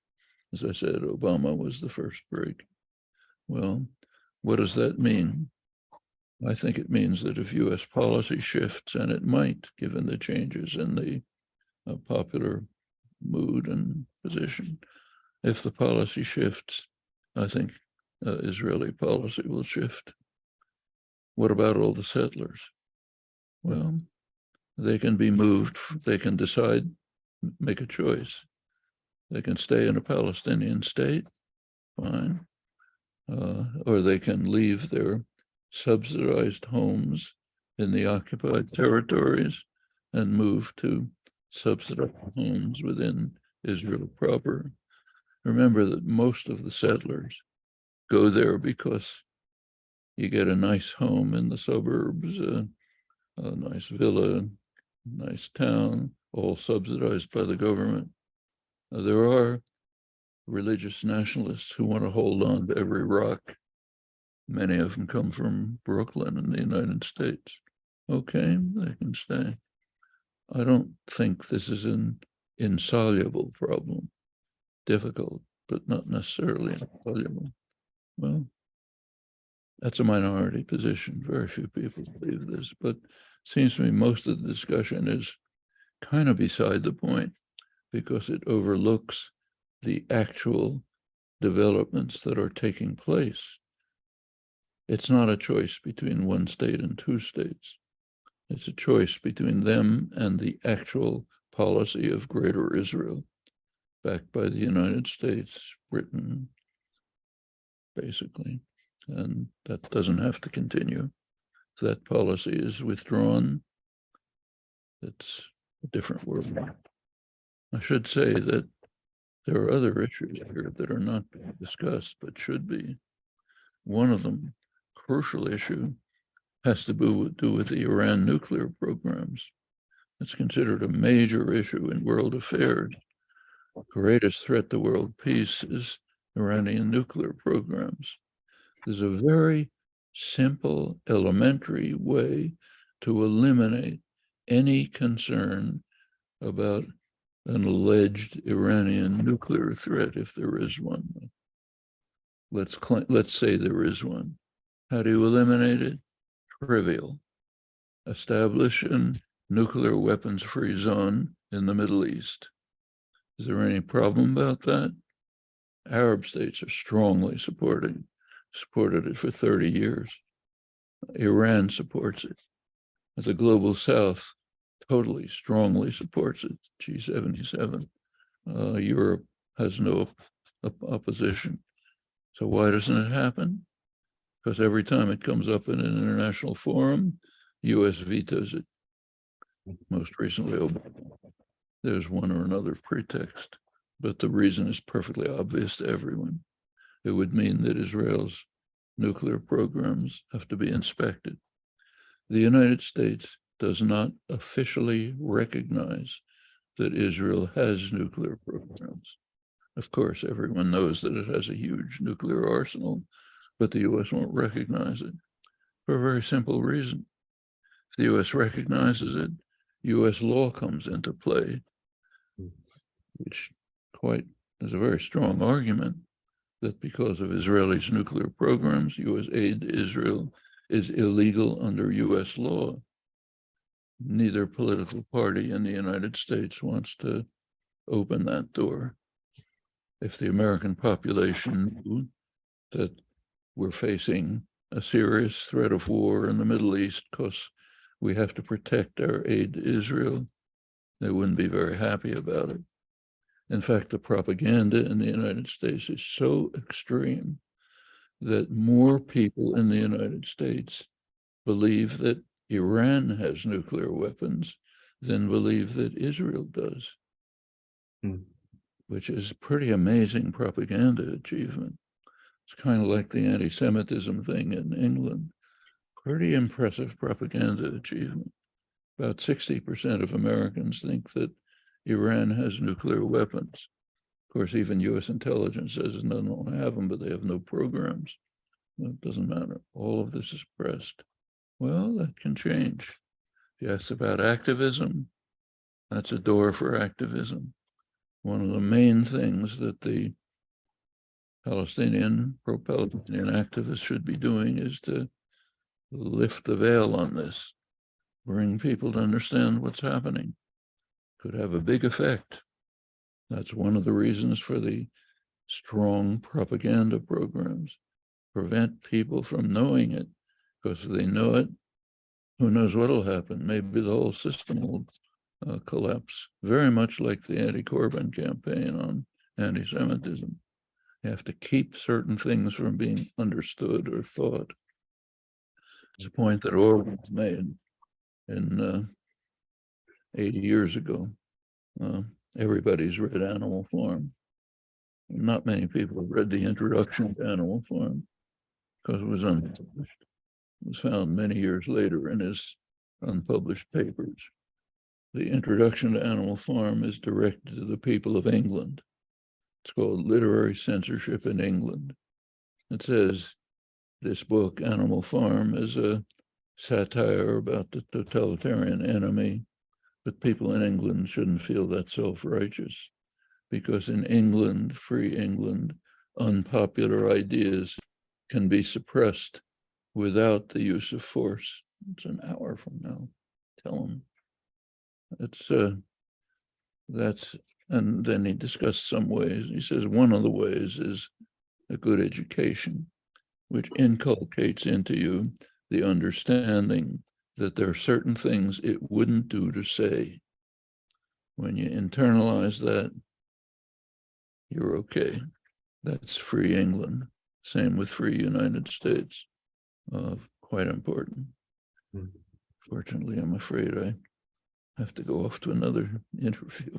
[SPEAKER 2] As I said, Obama was the first break. Well, what does that mean? I think it means that if US policy shifts, and it might, given the changes in the popular mood and position, if the policy shifts, I think Israeli policy will shift. What about all the settlers? Well, they can be moved, they can decide, make a choice. They can stay in a Palestinian state, fine, or they can leave their subsidized homes in the occupied territories and move to subsidized homes within Israel proper. Remember that most of the settlers go there because you get a nice home in the suburbs, a nice villa, nice town, all subsidized by the government. There are religious nationalists who want to hold on to every rock. Many of them come from Brooklyn in the United States. Okay, they can stay. I don't think this is an insoluble problem. Difficult, but not necessarily insoluble. Well, that's a minority position. Very few people believe this, but it seems to me most of the discussion is kind of beside the point because it overlooks the actual developments that are taking place. It's not a choice between one state and two states. It's a choice between them and the actual policy of Greater Israel, backed by the United States, Britain, basically. And that doesn't have to continue. If that policy is withdrawn, it's a different world. I should say that there are other issues here that are not being discussed, but should be. One of them, crucial issue, has to do with the Iran nuclear programs. It's considered a major issue in world affairs. The greatest threat to world peace is Iranian nuclear programs. There's a very simple, elementary way to eliminate any concern about an alleged Iranian nuclear threat, if there is one. Let's say there is one. How do you eliminate it? Trivial. Establish a nuclear weapons-free zone in the Middle East. Is there any problem about that? Arab states are strongly supported it for 30 years. Iran supports it. The global South totally strongly supports it, G77. Europe has no opposition. So why doesn't it happen? Because every time it comes up in an international forum, US vetoes it. Most recently, Obama. There's one or another pretext, but the reason is perfectly obvious to everyone. It would mean that Israel's nuclear programs have to be inspected. The United States does not officially recognize that Israel has nuclear programs. Of course, everyone knows that it has a huge nuclear arsenal, but the US won't recognize it for a very simple reason. If the US recognizes it, US law comes into play, which is a very strong argument that because of Israel's nuclear programs, US aid to Israel is illegal under US law. Neither political party in the United States wants to open that door. If the American population knew that we're facing a serious threat of war in the Middle East because we have to protect our aid to Israel, they wouldn't be very happy about it. In fact, the propaganda in the United States is so extreme that more people in the United States believe that Iran has nuclear weapons than believe that Israel does, which is pretty amazing propaganda achievement. It's kind of like the anti-Semitism thing in England. Pretty impressive propaganda achievement. About 60% of Americans think that Iran has nuclear weapons. Of course, even US intelligence says it doesn't have them, but they have no programs. It doesn't matter. All of this is pressed. Well, that can change. If you ask about activism, that's a door for activism. One of the main things that the pro-Palestinian activists should be doing is to lift the veil on this, bring people to understand what's happening. Could have a big effect. That's one of the reasons for the strong propaganda programs. Prevent people from knowing it, because if they know it, who knows what will happen? Maybe the whole system will collapse, very much like the anti-Corbyn campaign on anti-Semitism. You have to keep certain things from being understood or thought. It's a point that Orwell made in 80 years ago. Everybody's read Animal Farm. Not many people have read the introduction to Animal Farm because it was unpublished. It was found many years later in his unpublished papers. The introduction to Animal Farm is directed to the people of England. It's called Literary Censorship in England. It says this book, Animal Farm, is a satire about the totalitarian enemy, but people in England shouldn't feel that self-righteous, because in England, free England, unpopular ideas can be suppressed without the use of force. It's an hour from now. Tell them. And then he discussed some ways. He says one of the ways is a good education, which inculcates into you the understanding that there are certain things it wouldn't do to say. When you internalize that, you're okay. That's free England. Same with free United States. Quite important. Fortunately, I'm afraid I have to go off to another interview.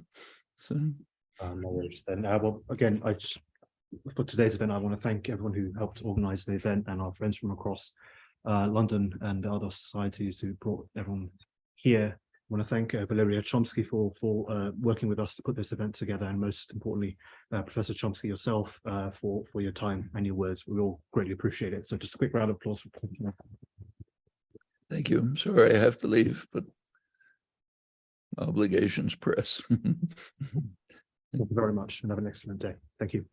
[SPEAKER 2] So,
[SPEAKER 1] no worries then. Well, again, for today's event, I want to thank everyone who helped organize the event and our friends from across London and other societies who brought everyone here. I want to thank Valeria Chomsky for working with us to put this event together, and most importantly, Professor Chomsky yourself for your time and your words. We all greatly appreciate it. So just a quick round of applause for
[SPEAKER 2] thank you. I'm sorry I have to leave, but obligations press.
[SPEAKER 1] Thank you very much and have an excellent day. Thank you.